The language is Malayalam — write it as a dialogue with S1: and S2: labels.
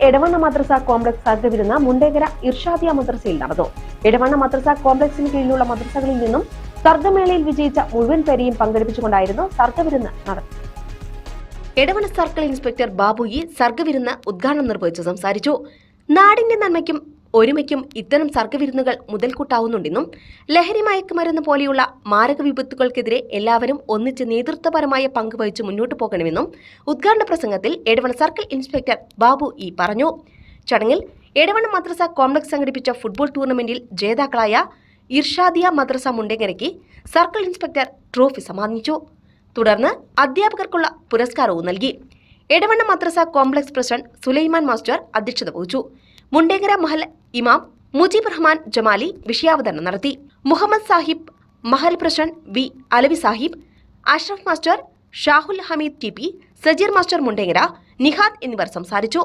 S1: എടവണ്ണ മദ്രസ കോംപ്ലക്സ് സർഗവിരുന്ന് മുണ്ടേക്കര ഇർഷാദിയ മദ്രസയിൽ നടന്നു. എടവണ്ണ മദ്രസ കോംപ്ലക്സിന് കീഴിലുള്ള മദ്രസകളിൽ നിന്നും സർഗമേളയിൽ വിജയിച്ച മുഴുവൻ പേരെയും പങ്കെടുപ്പിച്ചുകൊണ്ടായിരുന്നു സർഗവിരുന്ന് നടന്നത്.
S2: എടവണ്ണ സർക്കിൾ ഇൻസ്പെക്ടർ ബാബുയി സർഗവിരുന്ന് ഉദ്ഘാടനം നിർവഹിച്ചു സംസാരിച്ചു. നാടിന്റെ നന്മയ്ക്കും ഒരുമയ്ക്കും ഇത്തരം സർഗവിരുന്നുകൾ മുതൽക്കൂട്ടാവുന്നുണ്ടെന്നും ലഹരി മയക്കുമരുന്ന് പോലെയുള്ള മാരക വിപത്തുകൾക്കെതിരെ എല്ലാവരും ഒന്നിച്ച് നേതൃത്വപരമായ പങ്ക് വഹിച്ച് മുന്നോട്ടു പോകണമെന്നും ഉദ്ഘാടന പ്രസംഗത്തിൽ Edavanna circle inspector Babu E പറഞ്ഞു. ചടങ്ങിൽ എടവണ്ണ മദ്രസ കോംപ്ലക്സ് സംഘടിപ്പിച്ച ഫുട്ബോൾ ടൂർണമെന്റിൽ ജേതാക്കളായ ഇർഷാദിയ മദ്രസ മുണ്ടേങ്കരയ്ക്ക് സർക്കിൾ ഇൻസ്പെക്ടർ ട്രോഫി സമ്മാനിച്ചു. തുടർന്ന് അധ്യാപകർക്കുള്ള പുരസ്കാരവും നൽകി. എടവണ്ണ മദ്രസ കോംപ്ലക്സ് പ്രസിഡന്റ് സുലൈമാൻ മാസ്റ്റർ അധ്യക്ഷത വഹിച്ചു. മുണ്ടേങ്കര മഹൽ ഇമാം മുജീബ് റഹ്മാൻ ജമാലി വിഷയാവതരണം നടത്തി. മുഹമ്മദ് സാഹിബ്, മഹൽ president V Alavi Sahib, Ashraf master, Shahul Hameed T P, Sajeer master Mundenkara, Nihad എന്നിവർ സംസാരിച്ചു.